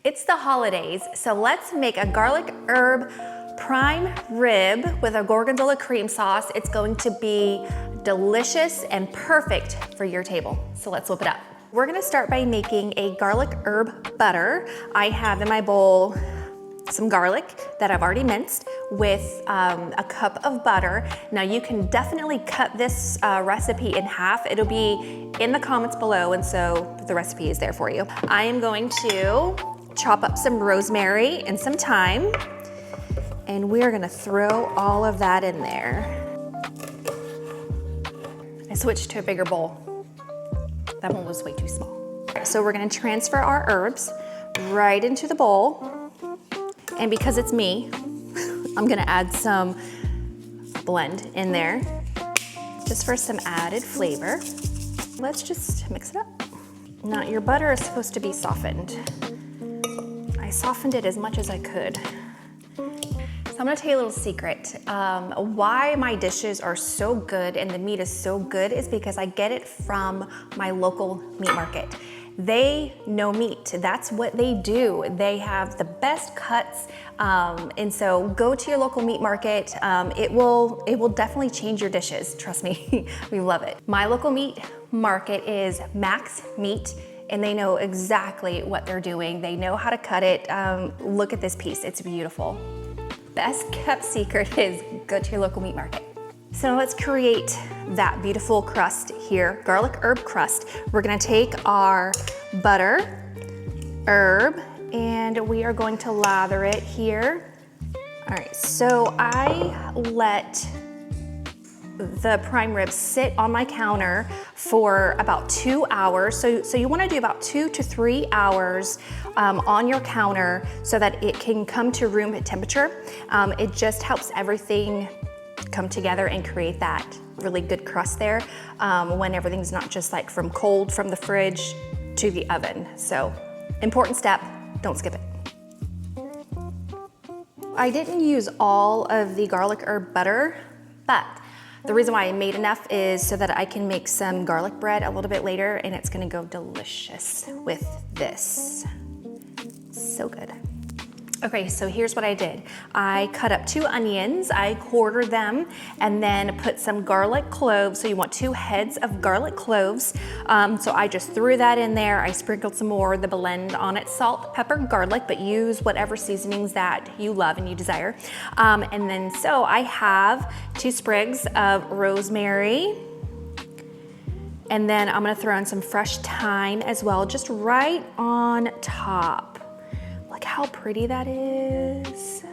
It's the holidays, so let's make a garlic herb prime rib with a Gorgonzola cream sauce. It's going to be delicious and perfect for your table. So let's whip it up. We're gonna start by making a garlic herb butter. I have in my bowl some garlic that I've already minced with a cup of butter. Now you can definitely cut this recipe in half. It'll be in the comments below, and so the recipe is there for you. I am going to chop up some rosemary and some thyme, and we're gonna throw all of that in there. I switched to a bigger bowl. That one was way too small. So we're gonna transfer our herbs right into the bowl. And because it's me, I'm gonna add some blend in there, just for some added flavor. Let's just mix it up. Now your butter is supposed to be softened. I softened it as much as I could. So I'm gonna tell you a little secret. Why my dishes are so good and the meat is so good is because I get it from my local meat market. They know meat, that's what they do. They have the best cuts, and so go to your local meat market. It will definitely change your dishes, trust me, we love it. My local meat market is Max Meat, and they know exactly what they're doing. They know how to cut it. Look at this piece, it's beautiful. Best kept secret is go to your local meat market. So let's create that beautiful crust here, garlic herb crust. We're gonna take our butter, herb, and we are going to lather it here. All right, so I let the prime rib sit on my counter for about 2 hours. So you wanna do about 2 to 3 hours on your counter so that it can come to room temperature. It just helps everything come together and create that really good crust there when everything's not just like from cold from the fridge to the oven. So important step, don't skip it. I didn't use all of the garlic herb butter, but the reason why I made enough is so that I can make some garlic bread a little bit later, and it's gonna go delicious with this. So good. Okay, so here's what I did. I cut up 2 onions, I quartered them, and then put some garlic cloves. So you want 2 heads of garlic cloves. So I just threw that in there. I sprinkled some more of the blend on it, salt, pepper, garlic, but use whatever seasonings that you love and you desire. And then so I have 2 sprigs of rosemary. And then I'm gonna throw in some fresh thyme as well, just right on top. Look how pretty that is.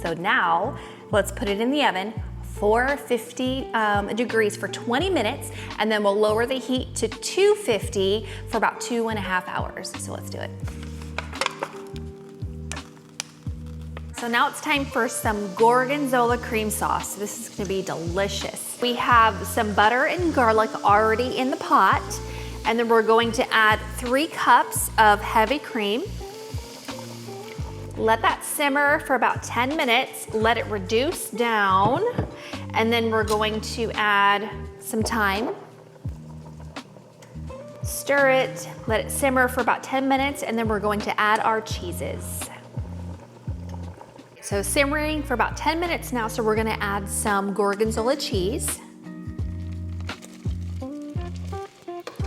So now let's put it in the oven, 450 degrees for 20 minutes, and then we'll lower the heat to 250 for about 2.5 hours. So let's do it. So now it's time for some Gorgonzola cream sauce. This is gonna be delicious. We have some butter and garlic already in the pot, and then we're going to add 3 cups of heavy cream. Let that simmer for about 10 minutes, let it reduce down, and then we're going to add some thyme. Stir it, let it simmer for about 10 minutes, and then we're going to add our cheeses. So simmering for about 10 minutes now, so we're gonna add some Gorgonzola cheese.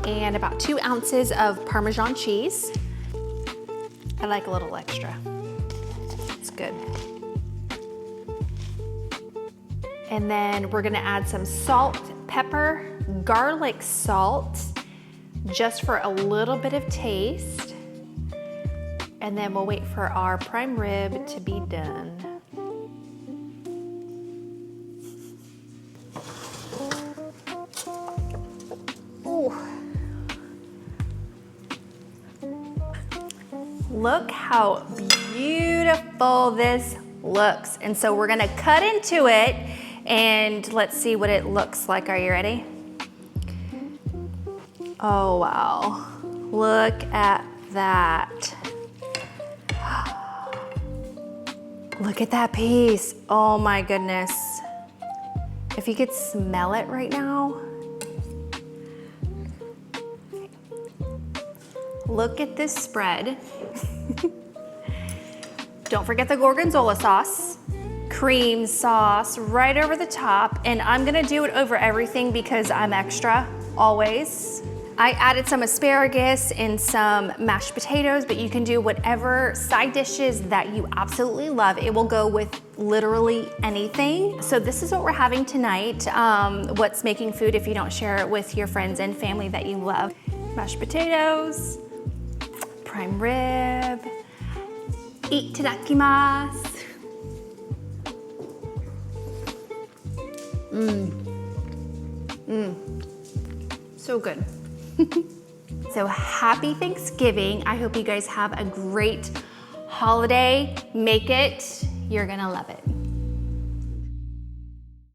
And about 2 ounces of Parmesan cheese. I like a little extra. Good. And then we're gonna add some salt, pepper, garlic salt, just for a little bit of taste. And then we'll wait for our prime rib to be done. Ooh. Look how beautiful this looks. And so we're gonna cut into it and let's see what it looks like. Are you ready? Oh, wow. Look at that. Look at that piece. Oh my goodness. If you could smell it right now. Look at this spread. Don't forget the Gorgonzola sauce, cream sauce right over the top, and I'm gonna do it over everything because I'm extra, always. I added some asparagus and some mashed potatoes, but you can do whatever side dishes that you absolutely love. It will go with literally anything. So this is what we're having tonight. What's making food if you don't share it with your friends and family that you love? Mashed potatoes, prime rib, itadakimasu. So good. So happy Thanksgiving. I hope you guys have a great holiday. Make it. You're gonna love it.